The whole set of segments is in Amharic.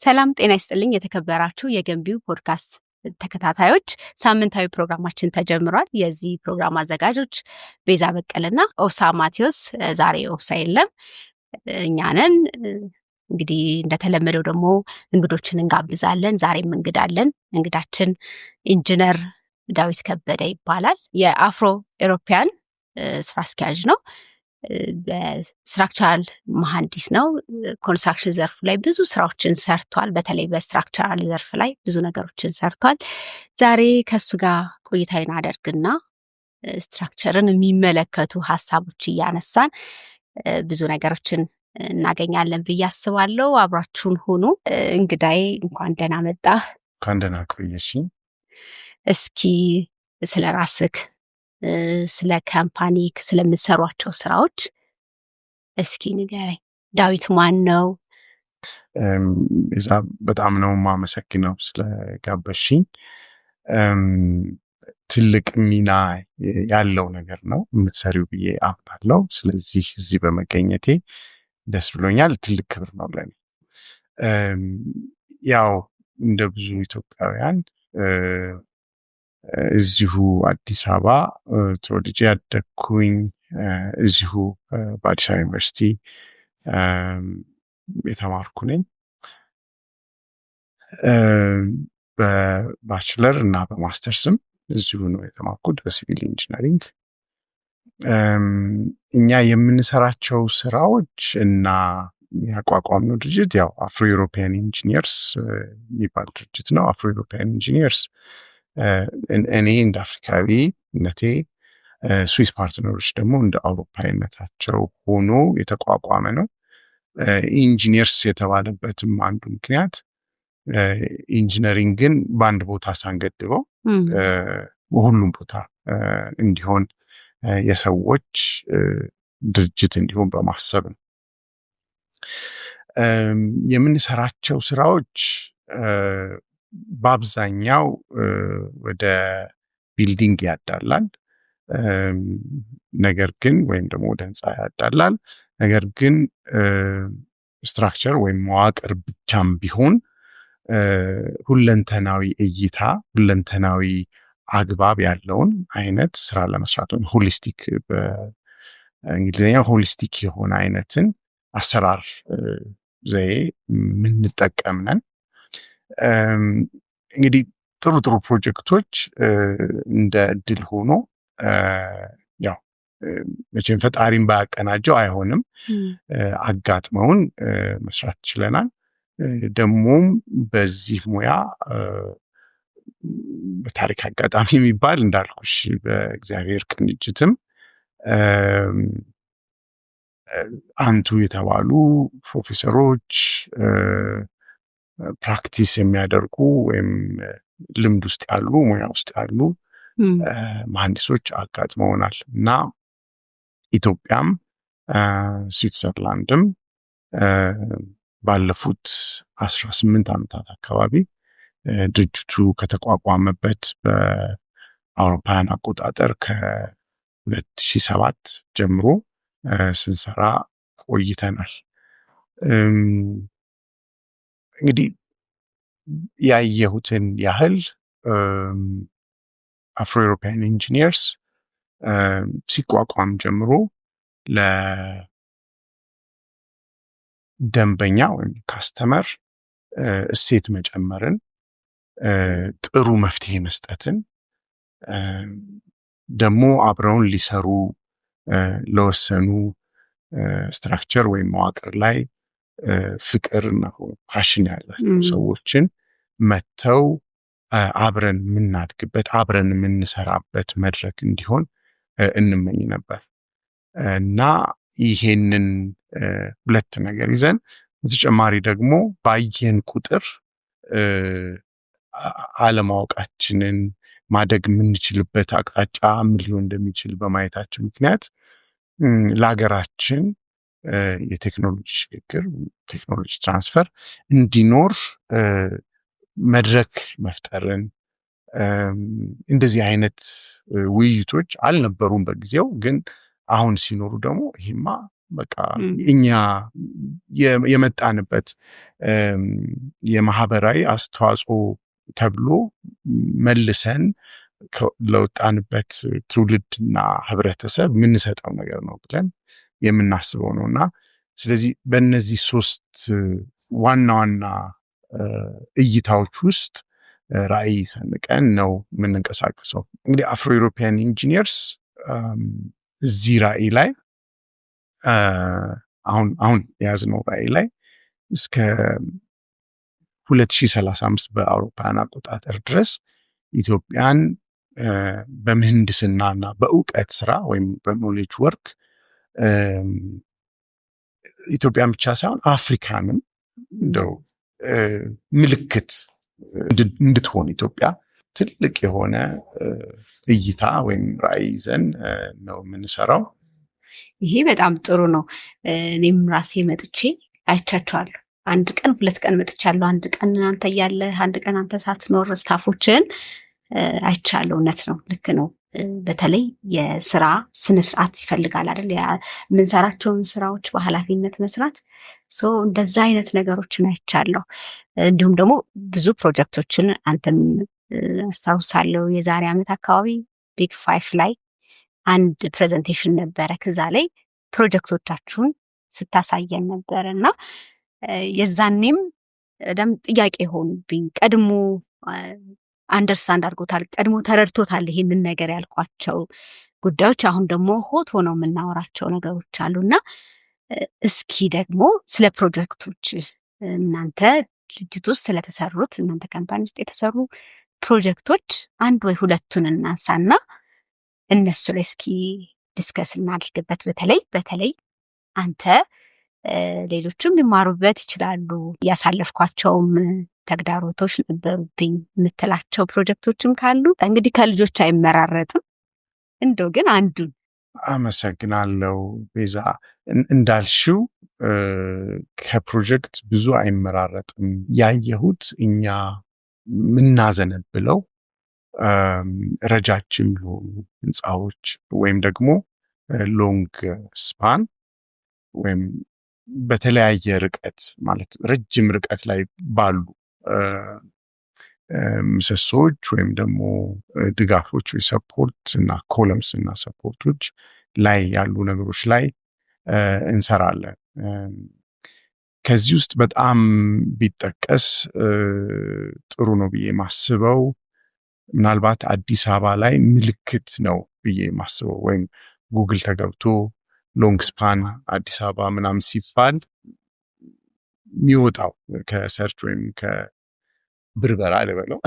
ሰላም ጤና ይስጥልኝ የተከበራችሁ የገንቢው ፖድካስት ተከታታዮች፣ ሳምንታዊ ፕሮግራማችን ተጀምሯል። የዚህ ፕሮግራም አዘጋጆች ቤዛ በቀልና ኦብሳ ማቴዎስ። ዛሬ ኦብሳ የለም፣ እኛ ነን። እንግዲህ እንደተለመደው ደግሞ እንግዶችን እንጋብዛለን። ዛሬም እንግዳለን። እንግዳችን ኢንጂነር ዳዊት ከበደ ይባላል። የአፍሮ ኤሮፒያን ስራ አስኪያጅ ነው። በስትራክቸራል መሐንዲስ ነው። ኮንስትራክሽን ዘርፍ ላይ ብዙ ስራዎችን ሰርቷል። በተለይ በስትራክቸራል ዘርፍ ላይ ብዙ ነገሮችን ሰርቷል። ዛሬ ከሱ ጋር ቆይታ እናደርግና ስትራክቸርን የሚመለከቱ ሀሳቦች እያነሳን ብዙ ነገሮችን እናገኛለን ብዬ አስባለሁ። አብራችሁን ሁኑ። እንግዳዬ እንኳን ደህና መጣህ። እንኳን ደህና ቆየሽ። እስኪ ስለ ራስህ፣ ስለ ካምፓኒ፣ ስለምትሰሯቸው ስራዎች እስኪ ንገረኝ። ዳዊት ማን ነው? እዛ በጣም ነው የማመሰግነው ስለጋበዝሽኝ። ትልቅ ሚና ያለው ነገር ነው የምትሰሪው ብዬ አምናለሁ። ስለዚህ እዚህ በመገኘቴ ደስ ብሎኛል። ትልቅ ክብር ነው ለኔ። ያው እንደ ብዙ ኢትዮጵያውያን እዚሁ አዲስ አበባ ተወልጄ ያደግኩኝ፣ እዚሁ በአዲስ አበባ ዩኒቨርሲቲ የተማርኩ ነኝ። በባችለር እና በማስተርስም እዚሁ ነው የተማርኩት በሲቪል ኢንጂነሪንግ። እኛ የምንሰራቸው ስራዎች እና ያቋቋምነው ድርጅት ያው አፍሮ ዩሮፒያን ኢንጂነርስ የሚባል ድርጅት ነው። አፍሮ ዩሮፒያን ኢንጂነርስ እኔ እንደ አፍሪካዊነቴ፣ ስዊስ ፓርትነሮች ደግሞ እንደ አውሮፓዊነታቸው ሆኖ የተቋቋመ ነው። ኢንጂነርስ የተባለበትም አንዱ ምክንያት ኢንጂነሪንግን በአንድ ቦታ ሳንገድበው ሁሉም ቦታ እንዲሆን የሰዎች ድርጅት እንዲሆን በማሰብ ነው። የምንሰራቸው ስራዎች በአብዛኛው ወደ ቢልዲንግ ያዳላል፣ ነገር ግን ወይም ደግሞ ወደ ህንፃ ያዳላል። ነገር ግን ስትራክቸር ወይም መዋቅር ብቻም ቢሆን ሁለንተናዊ እይታ፣ ሁለንተናዊ አግባብ ያለውን አይነት ስራ ለመስራት ነው። ሆሊስቲክ፣ በእንግሊዝኛ ሆሊስቲክ የሆነ አይነትን አሰራር ዘዬ የምንጠቀም ነን። እንግዲህ ጥሩ ጥሩ ፕሮጀክቶች እንደ እድል ሆኖ ያው መቼም ፈጣሪን ባያቀናጀው አይሆንም፣ አጋጥመውን መስራት ችለናል። ደግሞም በዚህ ሙያ በታሪክ አጋጣሚ የሚባል እንዳልኩሽ በእግዚአብሔር ቅንጅትም አንቱ የተባሉ ፕሮፌሰሮች፣ ፕራክቲስ የሚያደርጉ ወይም ልምድ ውስጥ ያሉ፣ ሙያ ውስጥ ያሉ መሐንዲሶች አጋጥመውናል እና ኢትዮጵያም ስዊትዘርላንድም ባለፉት 18 ዓመታት አካባቢ ድርጅቱ ከተቋቋመበት በአውሮፓውያን አቆጣጠር ከ2007 ጀምሮ ስንሰራ ቆይተናል። እንግዲህ ያየሁትን ያህል አፍሮ ኤሮፒያን ኢንጂነርስ ሲቋቋም ጀምሮ ለደንበኛ ወይም ካስተመር እሴት መጨመርን፣ ጥሩ መፍትሄ መስጠትን፣ ደግሞ አብረውን ሊሰሩ ለወሰኑ ስትራክቸር ወይም መዋቅር ላይ ፍቅር ነው ፓሽን ያላቸው ሰዎችን መተው አብረን የምናድግበት፣ አብረን የምንሰራበት መድረክ እንዲሆን እንመኝ ነበር እና ይሄንን ሁለት ነገር ይዘን በተጨማሪ ደግሞ ባየን ቁጥር አለማወቃችንን፣ ማደግ የምንችልበት አቅጣጫ ምን ሊሆን እንደሚችል በማየታችን ምክንያት ለሀገራችን የቴክኖሎጂ ሽግግር፣ ቴክኖሎጂ ትራንስፈር እንዲኖር መድረክ መፍጠርን፣ እንደዚህ አይነት ውይይቶች አልነበሩም በጊዜው። ግን አሁን ሲኖሩ ደግሞ ይሄማ በቃ እኛ የመጣንበት የማህበራዊ አስተዋጽኦ ተብሎ መልሰን ለወጣንበት ትውልድና ህብረተሰብ የምንሰጠው ነገር ነው ብለን የምናስበው ነውና ስለዚህ በእነዚህ 3 ዋና ዋና እይታዎች ውስጥ ራዕይ ሰንቀን ነው የምንንቀሳቀሰው። እንግዲህ አፍሮ ዩሮፒያን ኢንጂነርስ እዚህ ራዕይ ላይ አሁን የያዝነው ራዕይ ላይ እስከ 2035 በአውሮፓውያን አቆጣጠር ድረስ ኢትዮጵያን በምህንድስናና በእውቀት ስራ ወይም በኖሌጅ ወርክ ኢትዮጵያን ብቻ ሳይሆን አፍሪካንም እንደው ምልክት እንድትሆን ኢትዮጵያ ትልቅ የሆነ እይታ ወይም ራዕይ ይዘን ነው የምንሰራው። ይሄ በጣም ጥሩ ነው። እኔም ራሴ መጥቼ አይቻቸዋለሁ። 1 ቀን 2 ቀን መጥቻለሁ። 1 ቀን አንተ እያለ 1 ቀን አንተ ሳትኖር ስታፎችን አይቻለሁ። እውነት ነው፣ ልክ ነው። በተለይ የስራ ስነ ስርዓት ይፈልጋል አይደል? የምንሰራቸውን ስራዎች በኃላፊነት መስራት እንደዛ አይነት ነገሮችን አይቻለሁ። እንዲሁም ደግሞ ብዙ ፕሮጀክቶችን አንተም አስታውሳለሁ። የዛሬ ዓመት አካባቢ ቢግ 5 ላይ አንድ ፕሬዘንቴሽን ነበረ። ከዛ ላይ ፕሮጀክቶቻችሁን ስታሳየን ነበር እና የዛኔም በጣም ጥያቄ ሆኑብኝ። ቀድሞ አንደርስታንድ አድርጎታል፣ ቀድሞ ተረድቶታል ይሄንን ነገር ያልኳቸው ጉዳዮች አሁን ደግሞ ሆት ሆነው የምናወራቸው ነገሮች አሉና እስኪ ደግሞ ስለ ፕሮጀክቶች እናንተ ድርጅት ውስጥ ስለተሰሩት እናንተ ካምፓኒ ውስጥ የተሰሩ ፕሮጀክቶች 1 ወይ 2ቱን እናንሳና እነሱ ላይ እስኪ ዲስከስ እናድርግበት። በተለይ አንተ ሌሎችም ሊማሩበት ይችላሉ ያሳለፍኳቸውም ተግዳሮቶች ነበሩብኝ የምትላቸው ፕሮጀክቶችም ካሉ እንግዲህ ከልጆች አይመራረጥም። እንደው ግን አንዱን። አመሰግናለሁ ቤዛ። እንዳልሽው ከፕሮጀክት ብዙ አይመራረጥም። ያየሁት እኛ ምናዘነብለው ረጃጅም የሆኑ ህንፃዎች ወይም ደግሞ ሎንግ ስፓን ወይም በተለያየ ርቀት ማለት ረጅም ርቀት ላይ ባሉ ምሰሶች ወይም ደግሞ ድጋፎች ወይ ሰፖርት እና ኮለምስ እና ሰፖርቶች ላይ ያሉ ነገሮች ላይ እንሰራለን። ከዚህ ውስጥ በጣም ቢጠቀስ ጥሩ ነው ብዬ ማስበው ምናልባት አዲስ አበባ ላይ ምልክት ነው ብዬ ማስበው ወይም ጉግል ተገብቶ ሎንግ ስፓን አዲስ አበባ ምናምን ሲባል የሚወጣው ከሰርች ወይም ከብርበራ ልበለው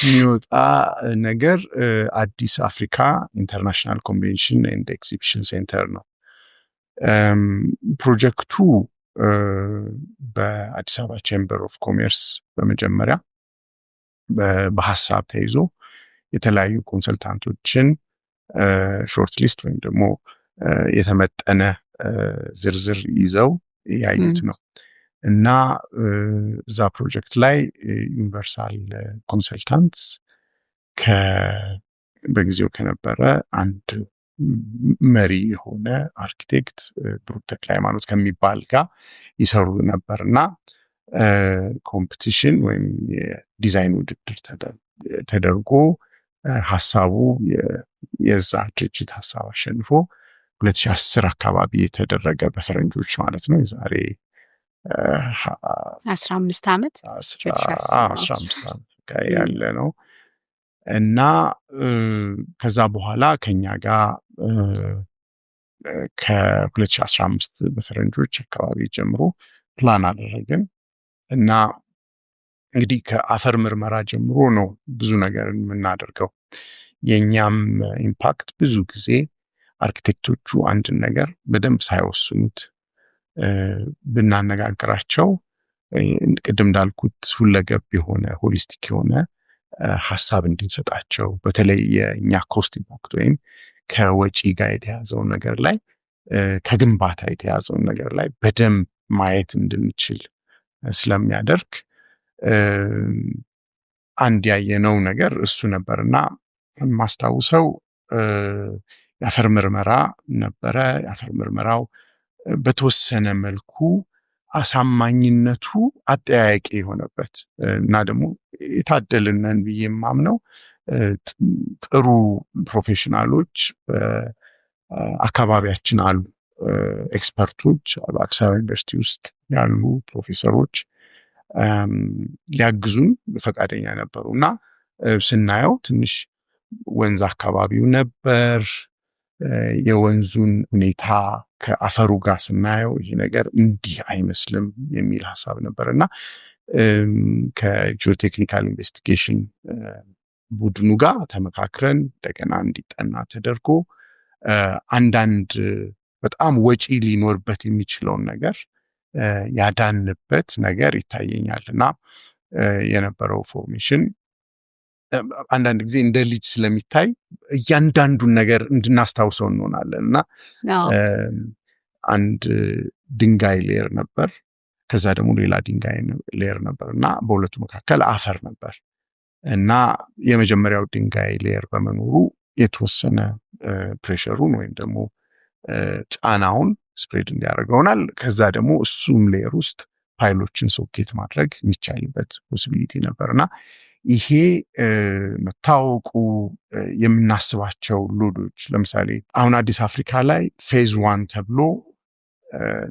የሚወጣ ነገር አዲስ አፍሪካ ኢንተርናሽናል ኮንቬንሽን ኤንድ ኤግዚቢሽን ሴንተር ነው። ፕሮጀክቱ በአዲስ አበባ ቼምበር ኦፍ ኮሜርስ በመጀመሪያ በሐሳብ ተይዞ የተለያዩ ኮንሰልታንቶችን ሾርት ሊስት ወይም ደግሞ የተመጠነ ዝርዝር ይዘው ያዩት ነው እና እዛ ፕሮጀክት ላይ ዩኒቨርሳል ኮንሰልታንትስ በጊዜው ከነበረ አንድ መሪ የሆነ አርኪቴክት ብሩክ ተክለሃይማኖት ከሚባል ጋር ይሰሩ ነበርና ኮምፒቲሽን ወይም የዲዛይን ውድድር ተደርጎ ሐሳቡ የዛ ድርጅት ሐሳብ አሸንፎ 2010 አካባቢ የተደረገ በፈረንጆች ማለት ነው የዛሬ 15 ዓመት 15 ዓመት ያለ ነው እና ከዛ በኋላ ከኛ ጋር ከ2015 በፈረንጆች አካባቢ ጀምሮ ፕላን አደረግን እና እንግዲህ ከአፈር ምርመራ ጀምሮ ነው ብዙ ነገር የምናደርገው። የኛም ኢምፓክት ብዙ ጊዜ አርኪቴክቶቹ አንድን ነገር በደንብ ሳይወስኑት ብናነጋግራቸው ቅድም እንዳልኩት ሁለገብ የሆነ ሆሊስቲክ የሆነ ሐሳብ እንድንሰጣቸው በተለይ የኛ ኮስት ኢምፓክት ወይም ከወጪ ጋር የተያዘውን ነገር ላይ ከግንባታ የተያዘውን ነገር ላይ በደንብ ማየት እንድንችል ስለሚያደርግ አንድ ያየነው ነገር እሱ ነበርና ማስታውሰው የአፈር ምርመራ ነበረ። የአፈር ምርመራው በተወሰነ መልኩ አሳማኝነቱ አጠያያቂ የሆነበት እና ደግሞ የታደልነን ብዬ የማምነው ጥሩ ፕሮፌሽናሎች አካባቢያችን አሉ። ኤክስፐርቶች በአዲስ አበባ ዩኒቨርሲቲ ውስጥ ያሉ ፕሮፌሰሮች ሊያግዙን ፈቃደኛ ነበሩ እና ስናየው ትንሽ ወንዝ አካባቢው ነበር። የወንዙን ሁኔታ ከአፈሩ ጋር ስናየው ይሄ ነገር እንዲህ አይመስልም የሚል ሐሳብ ነበርና ከጂኦቴክኒካል ኢንቨስቲጌሽን ቡድኑ ጋር ተመካክረን እንደገና እንዲጠና ተደርጎ አንዳንድ በጣም ወጪ ሊኖርበት የሚችለውን ነገር ያዳንበት ነገር ይታየኛልና የነበረው ፎርሜሽን አንዳንድ ጊዜ እንደ ልጅ ስለሚታይ እያንዳንዱን ነገር እንድናስታውሰው እንሆናለን እና አንድ ድንጋይ ሌየር ነበር፣ ከዛ ደግሞ ሌላ ድንጋይ ሌየር ነበር እና በሁለቱ መካከል አፈር ነበር እና የመጀመሪያው ድንጋይ ሌየር በመኖሩ የተወሰነ ፕሬሸሩን ወይም ደግሞ ጫናውን ስፕሬድ እንዲያደርገውናል። ከዛ ደግሞ እሱም ሌየር ውስጥ ፓይሎችን ሶኬት ማድረግ የሚቻልበት ፖሲቢሊቲ ነበርና ይሄ መታወቁ የምናስባቸው ሎዶች ለምሳሌ አሁን አዲስ አፍሪካ ላይ ፌዝ 1 ተብሎ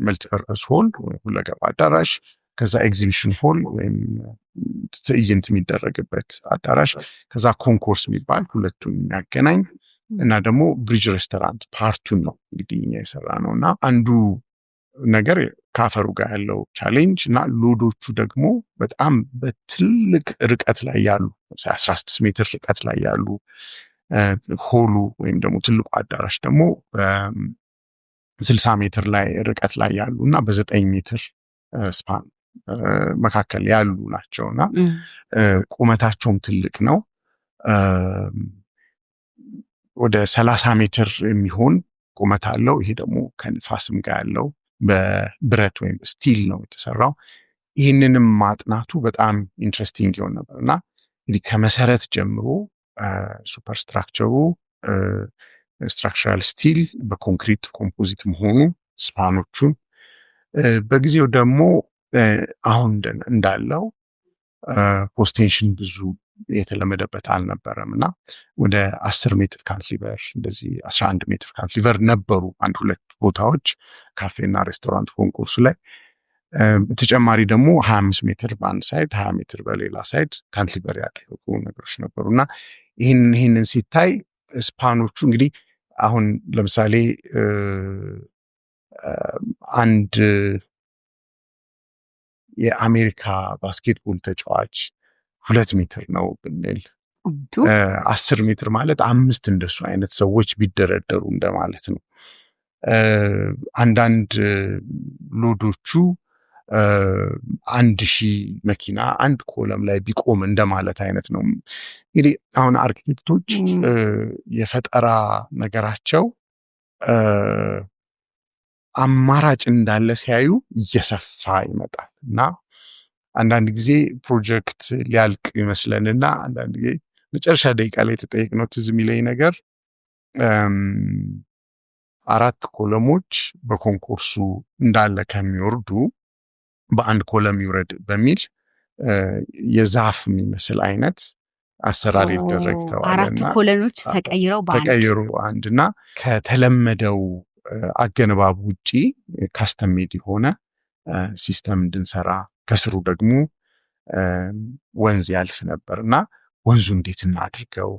መልቲፐርፐስ ሆል ሁለገብ አዳራሽ፣ ከዛ ኤግዚቢሽን ሆል ወይም ትዕይንት የሚደረግበት አዳራሽ፣ ከዛ ኮንኮርስ የሚባል ሁለቱን የሚያገናኝ እና ደግሞ ብሪጅ ሬስቶራንት ፓርቱን ነው እንግዲህ እኛ የሰራ ነው እና አንዱ ነገር ካፈሩ ጋር ያለው ቻሌንጅ እና ሎዶቹ ደግሞ በጣም በትልቅ ርቀት ላይ ያሉ 16 ሜትር ርቀት ላይ ያሉ ሆሉ ወይም ደግሞ ትልቁ አዳራሽ ደግሞ በ60 ሜትር ላይ ርቀት ላይ ያሉ እና በ9 ሜትር ስፓን መካከል ያሉ ናቸውና ቁመታቸውም ትልቅ ነው። ወደ 30 ሜትር የሚሆን ቁመት አለው። ይሄ ደግሞ ከንፋስም ጋር ያለው በብረት ወይም ስቲል ነው የተሰራው። ይህንንም ማጥናቱ በጣም ኢንትረስቲንግ ይሆን ነበርና እንግዲህ ከመሰረት ጀምሮ ሱፐርስትራክቸሩ ስትራክቸራል ስቲል በኮንክሪት ኮምፖዚት መሆኑ ስፓኖቹን በጊዜው ደግሞ አሁን እንዳለው ፖስቴንሽን ብዙ የተለመደበት አልነበረም እና ወደ 10 ሜትር ካንቲሊቨር እንደዚህ 11 ሜትር ካንቲሊቨር ነበሩ አንድ ሁለት ቦታዎች ካፌና ሬስቶራንት ኮንኮርሱ ላይ። በተጨማሪ ደግሞ 25 ሜትር በአንድ ሳይድ 20 ሜትር በሌላ ሳይድ ካንቲሊቨር ያደረጉ ነገሮች ነበሩና ይህንን ሲታይ ስፓኖቹ እንግዲህ አሁን ለምሳሌ አንድ የአሜሪካ ባስኬትቦል ተጫዋች 2 ሜትር ነው ብንል 10 ሜትር ማለት 5 እንደሱ አይነት ሰዎች ቢደረደሩ እንደማለት ነው። አንዳንድ ሎዶቹ 1000 መኪና አንድ ኮለም ላይ ቢቆም እንደማለት አይነት ነው። እንግዲህ አሁን አርኪቴክቶች የፈጠራ ነገራቸው አማራጭ እንዳለ ሲያዩ እየሰፋ ይመጣል እና አንዳንድ ጊዜ ፕሮጀክት ሊያልቅ ይመስለንና አንዳንድ ጊዜ መጨረሻ ደቂቃ ላይ የተጠየቅነው ትዝ የሚለኝ ነገር 4 ኮለሞች በኮንኮርሱ እንዳለ ከሚወርዱ በአንድ ኮለም ይውረድ በሚል የዛፍ የሚመስል አይነት አሰራር ይደረግ ተባለና 4 ኮለኖች ተቀይረው አንድና ከተለመደው አገነባብ ውጪ ካስተም ሜድ የሆነ ሲስተም እንድንሰራ ከስሩ ደግሞ ወንዝ ያልፍ ነበርና ወንዙ እንዴት እናድርገው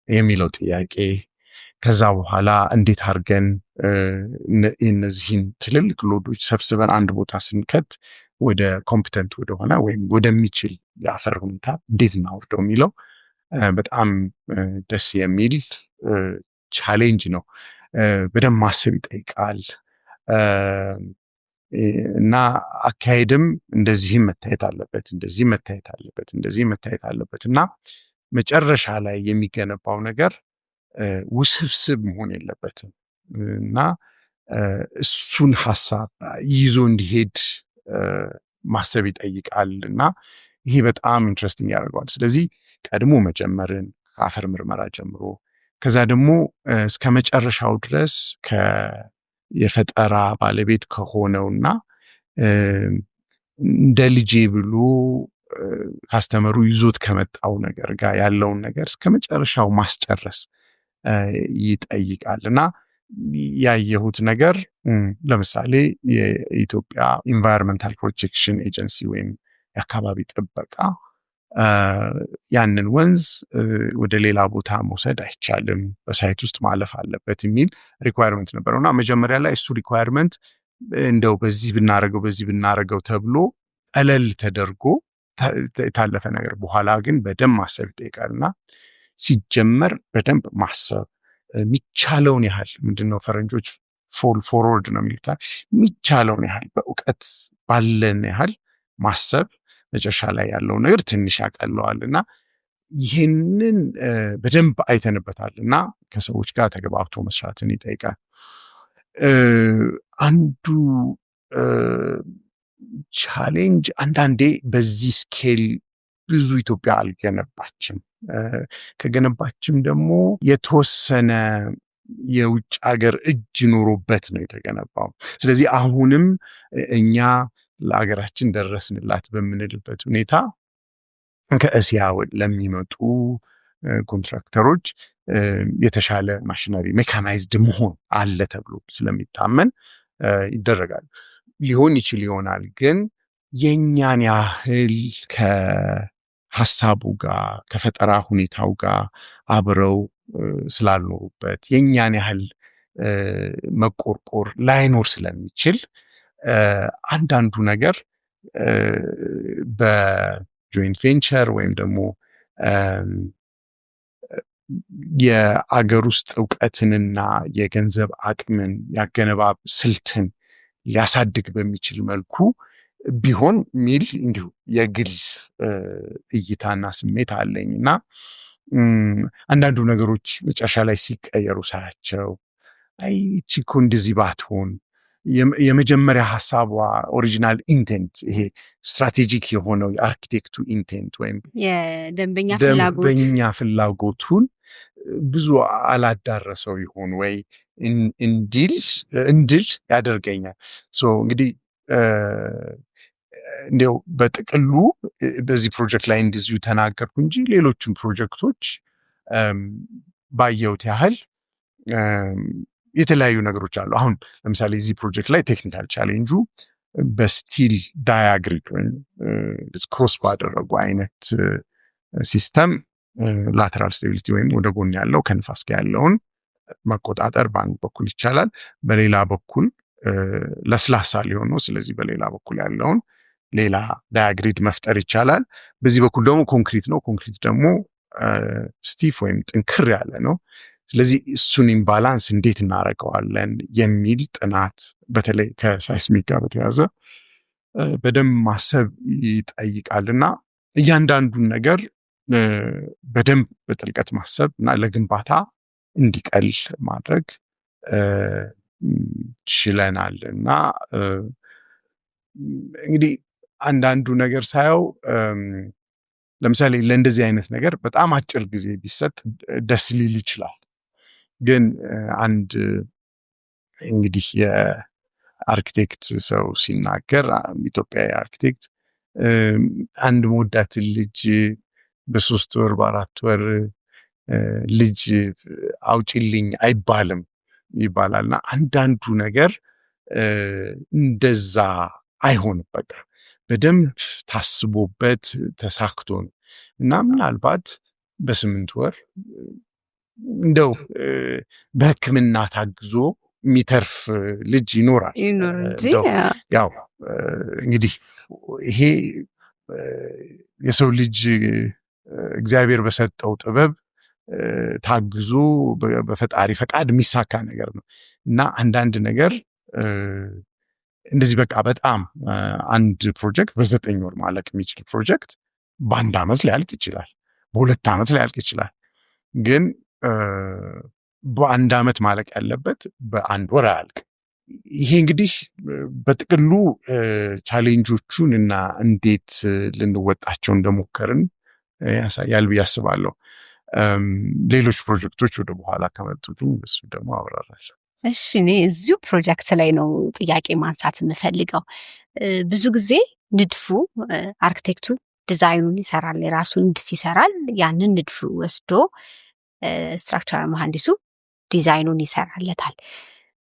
የሚለው ጥያቄ፣ ከዛ በኋላ እንዴት አድርገን እነዚህን ትልልቅ ሎዶች ሰብስበን አንድ ቦታ ስንከት ወደ ኮምፒተንት ወደሆነ ወይም ወደሚችል የአፈር ሁኔታ እንዴት እናወርደው የሚለው በጣም ደስ የሚል ቻሌንጅ ነው። በደንብ ማሰብ ይጠይቃል እና አካሄድም እንደዚህም መታየት አለበት፣ እንደዚህ መታየት አለበት፣ እንደዚህ መታየት አለበት እና መጨረሻ ላይ የሚገነባው ነገር ውስብስብ መሆን የለበትም እና እሱን ሐሳብ ይዞ እንዲሄድ ማሰብ ይጠይቃል እና ይሄ በጣም ኢንትረስቲንግ ያደርገዋል። ስለዚህ ቀድሞ መጀመርን ከአፈር ምርመራ ጀምሮ ከዛ ደግሞ እስከ መጨረሻው ድረስ የፈጠራ ባለቤት ከሆነውና እንደ ልጄ ብሎ ካስተመሩ ይዞት ከመጣው ነገር ጋር ያለውን ነገር እስከ መጨረሻው ማስጨረስ ይጠይቃልና ያየሁት ነገር ለምሳሌ የኢትዮጵያ ኢንቫይሮንመንታል ፕሮቴክሽን ኤጀንሲ ወይም የአካባቢ ጥበቃ ያንን ወንዝ ወደ ሌላ ቦታ መውሰድ አይቻልም፣ በሳይት ውስጥ ማለፍ አለበት የሚል ሪኳየርመንት ነበረውና መጀመሪያ ላይ እሱ ሪኳየርመንት እንደው በዚህ ብናረገው ተብሎ ቀለል ተደርጎ የታለፈ ነገር በኋላ ግን በደንብ ማሰብ ይጠይቃልና ሲጀመር በደንብ ማሰብ የሚቻለውን ያህል ምንድነው ፈረንጆች ፎል ፎርወርድ ነው የሚሉት፣ የሚቻለውን ያህል በእውቀት ባለን ያህል ማሰብ መጨረሻ ላይ ያለው ነገር ትንሽ ያቀለዋልና ይህንን በደንብ አይተንበታልና ከሰዎች ጋር ተገባብቶ መስራትን ይጠይቃል። አንዱ ቻሌንጅ አንዳንዴ በዚህ ስኬል ብዙ ኢትዮጵያ አልገነባችም፣ ከገነባችም ደግሞ የተወሰነ የውጭ ሀገር እጅ ኖሮበት ነው የተገነባው። ስለዚህ አሁንም እኛ ለሀገራችን ደረስንላት በምንልበት ሁኔታ ከእስያ ለሚመጡ ኮንትራክተሮች የተሻለ ማሽነሪ ሜካናይዝድ መሆን አለ ተብሎ ስለሚታመን ይደረጋል። ሊሆን ይችል ይሆናል፣ ግን የኛን ያህል ከሐሳቡ ጋር ከፈጠራ ሁኔታው ጋር አብረው ስላልኖሩበት የኛን ያህል መቆርቆር ላይኖር ስለሚችል አንዳንዱ ነገር በጆይንት ቬንቸር ወይም ደግሞ የአገር ውስጥ እውቀትንና የገንዘብ አቅምን ያገነባብ ስልትን ሊያሳድግ በሚችል መልኩ ቢሆን ሚል እንዲሁ የግል እይታና ስሜት አለኝና አንዳንዱ ነገሮች መጨረሻ ላይ ሲቀየሩ ሳያቸው አይ እቺ እኮ እንደዚህ ባትሆን የመጀመሪያ ሐሳቧ ኦሪጂናል ኢንቴንት ይሄ ስትራቴጂክ የሆነው የአርኪቴክቱ ኢንቴንት ወይም የደንበኛ ፍላጎቱን ብዙ አላዳረሰው ይሆን ወይ እንድል ያደርገኛል። እንግዲህ እንዲያው በጥቅሉ በዚህ ፕሮጀክት ላይ እንደዚሁ ተናገርኩ እንጂ ሌሎችም ፕሮጀክቶች ባየሁት ያህል የተለያዩ ነገሮች አሉ። አሁን ለምሳሌ እዚህ ፕሮጀክት ላይ ቴክኒካል ቻሌንጁ በስቲል ዳያግሪድ ወይም ክሮስ ባደረጉ አይነት ሲስተም ላተራል ስቴቢሊቲ ወይም ወደ ጎን ያለው ከንፋስ ጋር ያለውን መቆጣጠር በአንድ በኩል ይቻላል፣ በሌላ በኩል ለስላሳ ሊሆን ነው። ስለዚህ በሌላ በኩል ያለውን ሌላ ዳያግሪድ መፍጠር ይቻላል። በዚህ በኩል ደግሞ ኮንክሪት ነው። ኮንክሪት ደግሞ ስቲፍ ወይም ጥንክር ያለ ነው። ስለዚህ እሱን ኢምባላንስ እንዴት እናደርገዋለን የሚል ጥናት በተለይ ከሳይስሚክ ጋር በተያያዘ በደንብ ማሰብ ይጠይቃልና እያንዳንዱን ነገር በደንብ በጥልቀት ማሰብ እና ለግንባታ እንዲቀል ማድረግ ችለናል። እና እንግዲህ አንዳንዱ ነገር ሳየው ለምሳሌ ለእንደዚህ አይነት ነገር በጣም አጭር ጊዜ ቢሰጥ ደስ ሊል ይችላል። ግን አንድ እንግዲህ የአርኪቴክት ሰው ሲናገር ኢትዮጵያዊ አርኪቴክት አንድ መወዳትን ልጅ በ3 ወር በ4 ወር ልጅ አውጪልኝ አይባልም ይባላልና አንዳንዱ ነገር እንደዛ አይሆንም። በቃ በደንብ ታስቦበት ተሳክቶ ነው እና ምናልባት በ8 ወር እንደው በሕክምና ታግዞ የሚተርፍ ልጅ ይኖራል እንጂ ያው እንግዲህ ይሄ የሰው ልጅ እግዚአብሔር በሰጠው ጥበብ ታግዞ በፈጣሪ ፈቃድ የሚሳካ ነገር ነው እና አንዳንድ ነገር እንደዚህ በቃ በጣም አንድ ፕሮጀክት በ9 ወር ማለቅ የሚችል ፕሮጀክት በ1 ዓመት ሊያልቅ ይችላል፣ በ2 ዓመት ሊያልቅ ይችላል። ግን በ1 ዓመት ማለቅ ያለበት በ1 ወር አያልቅ። ይሄ እንግዲህ በጥቅሉ ቻሌንጆቹን እና እንዴት ልንወጣቸው እንደሞከርን ያሳያል ብዬ አስባለሁ። ሌሎች ፕሮጀክቶች ወደ በኋላ ከመጡት እሱ ደግሞ አብራራለሁ። እሺ እኔ እዚሁ ፕሮጀክት ላይ ነው ጥያቄ ማንሳት የምፈልገው። ብዙ ጊዜ ንድፉ አርክቴክቱ ዲዛይኑን ይሰራል፣ የራሱን ንድፍ ይሰራል። ያንን ንድፉ ወስዶ ስትራክቸራል መሐንዲሱ ዲዛይኑን ይሰራለታል።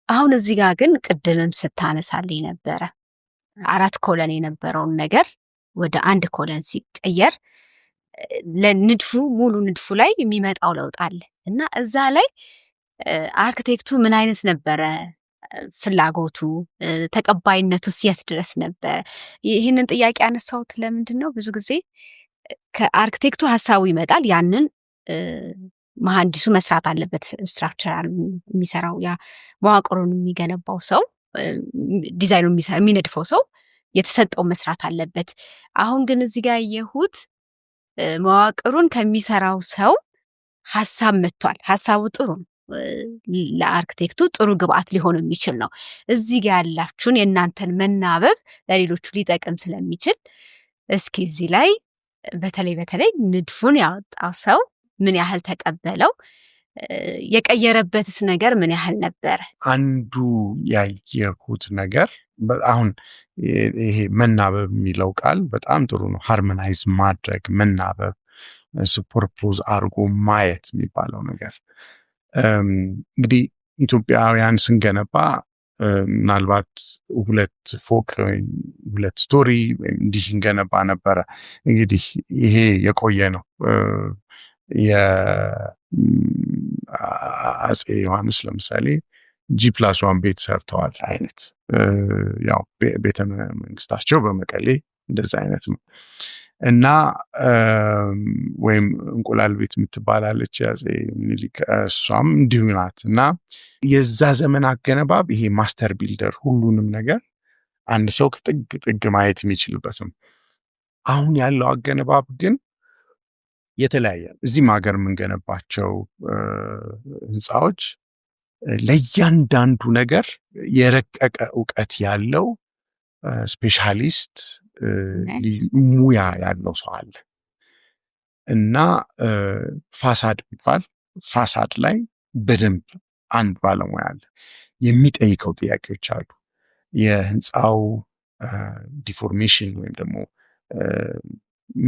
አሁን እዚህ ጋር ግን ቅድምም ስታነሳልኝ ነበረ 4 ኮለን የነበረውን ነገር ወደ 1 ኮለን ሲቀየር ለንድፉ ሙሉ ንድፉ ላይ የሚመጣው ለውጥ አለ እና እዛ ላይ አርክቴክቱ ምን አይነት ነበረ ፍላጎቱ፣ ተቀባይነቱስ የት ድረስ ነበር? ይህንን ጥያቄ ያነሳሁት ለምንድን ነው? ብዙ ጊዜ ከአርክቴክቱ ሀሳቡ ይመጣል፣ ያንን መሐንዲሱ መስራት አለበት። ስትራክቸራል የሚሰራው ያ መዋቅሩን የሚገነባው ሰው፣ ዲዛይኑ የሚነድፈው ሰው የተሰጠው መስራት አለበት። አሁን ግን እዚህ ጋር ያየሁት መዋቅሩን ከሚሰራው ሰው ሀሳብ መጥቷል። ሀሳቡ ጥሩ ነው፣ ለአርክቴክቱ ጥሩ ግብአት ሊሆን የሚችል ነው። እዚህ ጋር ያላችሁን የእናንተን መናበብ ለሌሎቹ ሊጠቅም ስለሚችል እስኪ እዚህ ላይ በተለይ ንድፉን ያወጣው ሰው ምን ያህል ተቀበለው፣ የቀየረበትስ ነገር ምን ያህል ነበረ? አንዱ ያየሁት ነገር አሁን ይሄ መናበብ የሚለው ቃል በጣም ጥሩ ነው። ሃርሞናይዝ ማድረግ፣ መናበብ፣ ሱፐርፖዝ አድርጎ ማየት የሚባለው ነገር እንግዲህ ኢትዮጵያውያን ስንገነባ ምናልባት 2 ፎቅ ወይም 2 ስቶሪ ወይም እንዲህ እንገነባ ነበረ። እንግዲህ ይሄ የቆየ ነው። የአፄ ዮሐንስ ለምሳሌ G+1 ቤት ሰርተዋል አይነት ያው ቤተ መንግስታቸው በመቀሌ እንደዛ አይነት ነው እና ወይም እንቁላል ቤት የምትባላለች ያፄ ምኒልክ እሷም እንዲሁ ናት። እና የዛ ዘመን አገነባብ ይሄ ማስተር ቢልደር ሁሉንም ነገር አንድ ሰው ከጥግ ጥግ ማየት የሚችልበትም። አሁን ያለው አገነባብ ግን የተለያየ። እዚህም ሀገር የምንገነባቸው ህንፃዎች ለእያንዳንዱ ነገር የረቀቀ እውቀት ያለው ስፔሻሊስት ሙያ ያለው ሰው አለ እና ፋሳድ ቢባል ፋሳድ ላይ በደንብ አንድ ባለሙያ አለ። የሚጠይቀው ጥያቄዎች አሉ። የህንፃው ዲፎርሜሽን ወይም ደግሞ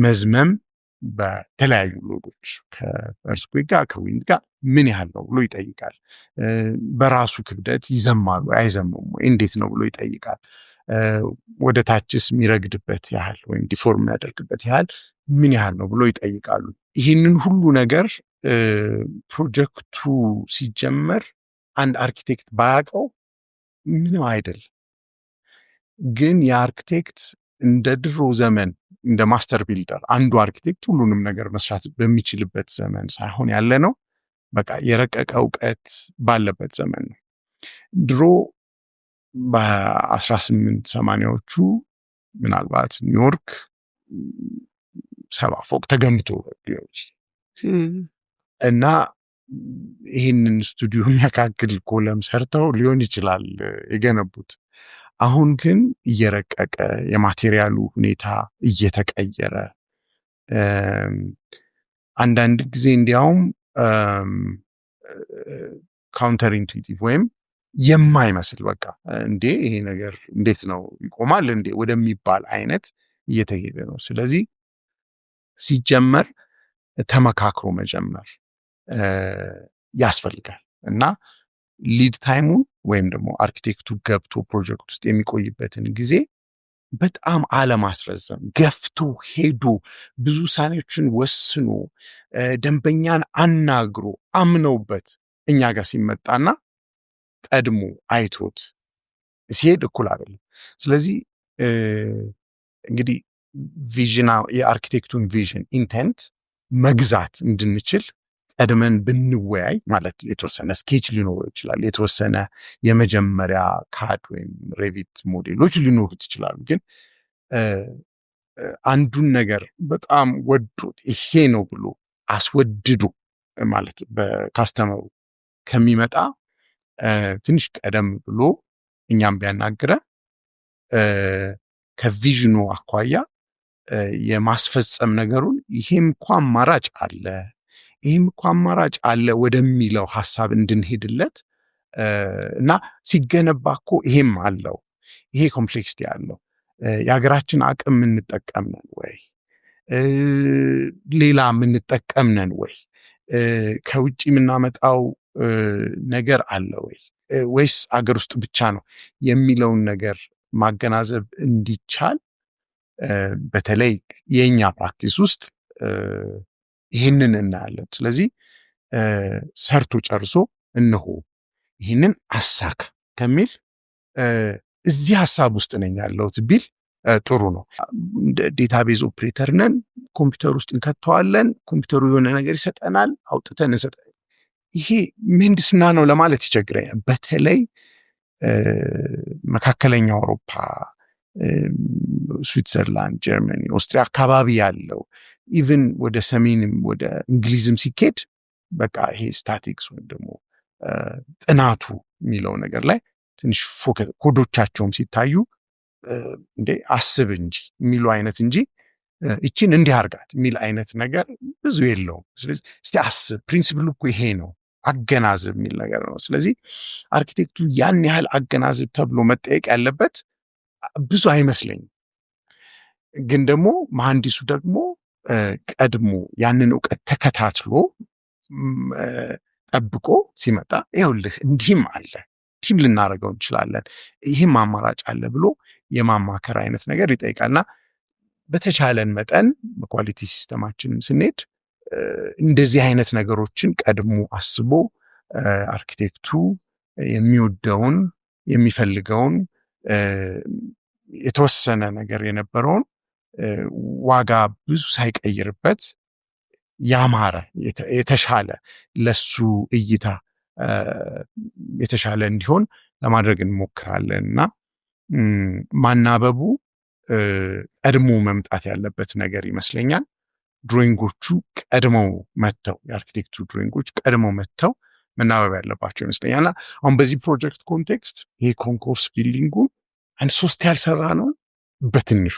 መዝመም በተለያዩ ሎዶች ከእርዝኩዌክ ጋር ከዊንድ ጋር ምን ያህል ነው ብሎ ይጠይቃል። በራሱ ክብደት ይዘማሉ አይዘምም ወይ እንዴት ነው ብሎ ይጠይቃል። ወደ ታችስ የሚረግድበት ያህል ወይም ዲፎርም የሚያደርግበት ያህል ምን ያህል ነው ብሎ ይጠይቃሉ። ይህንን ሁሉ ነገር ፕሮጀክቱ ሲጀመር አንድ አርኪቴክት ባያውቀው ምንም አይደል። ግን የአርኪቴክት እንደ ድሮ ዘመን እንደ ማስተር ቢልደር አንዱ አርኪቴክት ሁሉንም ነገር መስራት በሚችልበት ዘመን ሳይሆን ያለ ነው። በቃ የረቀቀ እውቀት ባለበት ዘመን ነው። ድሮ በ1880ዎቹ ምናልባት ኒውዮርክ 70 ፎቅ ተገንብቶ እና ይህንን ስቱዲዮ የሚያካክል ኮለም ሰርተው ሊሆን ይችላል የገነቡት። አሁን ግን እየረቀቀ የማቴሪያሉ ሁኔታ እየተቀየረ አንዳንድ ጊዜ እንዲያውም ካውንተር ኢንቱዊቲቭ ወይም የማይመስል በቃ እንዴ ይሄ ነገር እንዴት ነው ይቆማል እንዴ ወደሚባል አይነት እየተሄደ ነው። ስለዚህ ሲጀመር ተመካክሮ መጀመር ያስፈልጋል እና ሊድ ታይሙን ወይም ደግሞ አርኪቴክቱ ገብቶ ፕሮጀክት ውስጥ የሚቆይበትን ጊዜ በጣም አለማስረዘም፣ ገፍቶ ሄዶ ብዙ ውሳኔዎችን ወስኖ ደንበኛን አናግሮ አምነውበት እኛ ጋር ሲመጣና ቀድሞ አይቶት ሲሄድ እኩል አይደለም። ስለዚህ እንግዲህ ቪዥን የአርኪቴክቱን ቪዥን ኢንቴንት መግዛት እንድንችል ቀድመን ብንወያይ ማለት የተወሰነ ስኬች ሊኖረው ይችላል። የተወሰነ የመጀመሪያ ካድ ወይም ሬቪት ሞዴሎች ሊኖሩት ይችላሉ። ግን አንዱን ነገር በጣም ወዶት ይሄ ነው ብሎ አስወድዶ ማለት በካስተመሩ ከሚመጣ ትንሽ ቀደም ብሎ እኛም ቢያናግረ ከቪዥኑ አኳያ የማስፈጸም ነገሩን ይሄም እንኳን አማራጭ አለ፣ ይህም እኮ አማራጭ አለ ወደሚለው ሐሳብ እንድንሄድለት እና ሲገነባ እኮ ይሄም አለው ይሄ ኮምፕሌክሲቲ አለው የሀገራችን አቅም እንጠቀም ነን ወይ ሌላ የምንጠቀም ነን ወይ ከውጭ የምናመጣው ነገር አለ ወይ ወይስ አገር ውስጥ ብቻ ነው የሚለውን ነገር ማገናዘብ እንዲቻል በተለይ የኛ ፕራክቲስ ውስጥ ይህንን እናያለን ስለዚህ ሰርቶ ጨርሶ እነሆ ይህንን አሳክ ከሚል እዚህ ሐሳብ ውስጥ ነኝ ያለሁት ቢል ጥሩ ነው ዴታቤዝ ኦፕሬተር ነን ኮምፒውተር ውስጥ እንከተዋለን ኮምፒውተሩ የሆነ ነገር ይሰጠናል አውጥተን እንሰጣለን ይሄ ምህንድስና ነው ለማለት ይቸግራል በተለይ መካከለኛው አውሮፓ ስዊትዘርላንድ ጀርመኒ ኦስትሪያ አካባቢ ያለው ኢቭን ወደ ሰሜንም ወደ እንግሊዝም ሲኬድ በቃ ይሄ ስታቲክስ ወይም ደግሞ ጥናቱ የሚለው ነገር ላይ ትንሽ ኮዶቻቸውም ሲታዩ እንዴ አስብ እንጂ የሚሉ አይነት እንጂ እቺን እንዲህ አርጋት የሚል አይነት ነገር ብዙ የለውም ስለዚህ እስቲ አስብ ፕሪንሲፕሉ እኮ ይሄ ነው አገናዝብ የሚል ነገር ነው ስለዚህ አርኪቴክቱ ያን ያህል አገናዝብ ተብሎ መጠየቅ ያለበት ብዙ አይመስለኝም ግን ደግሞ መሐንዲሱ ደግሞ ቀድሞ ያንን ዕውቀት ተከታትሎ ጠብቆ ሲመጣ ይኸውልህ እንዲህም አለ ቲም ልናደርገው እንችላለን ይህም አማራጭ አለ ብሎ የማማከር አይነት ነገር ይጠይቃልና በተቻለን መጠን በኳሊቲ ሲስተማችንም ስንሄድ እንደዚህ አይነት ነገሮችን ቀድሞ አስቦ አርኪቴክቱ የሚወደውን የሚፈልገውን የተወሰነ ነገር የነበረውን ዋጋ ብዙ ሳይቀይርበት ያማረ የተሻለ ለሱ እይታ የተሻለ እንዲሆን ለማድረግ እንሞክራለንና ማናበቡ ቀድሞ መምጣት ያለበት ነገር ይመስለኛል ድሮይንጎቹ ቀድመው መተው የአርኪቴክቱ ድሮይንጎች ቀድመው መተው መናበብ ያለባቸው ይመስለኛልና አሁን በዚህ ፕሮጀክት ኮንቴክስት ይሄ ኮንኮርስ ቢልዲንጉ አንድ 3 ያልሰራ ነው በትንሹ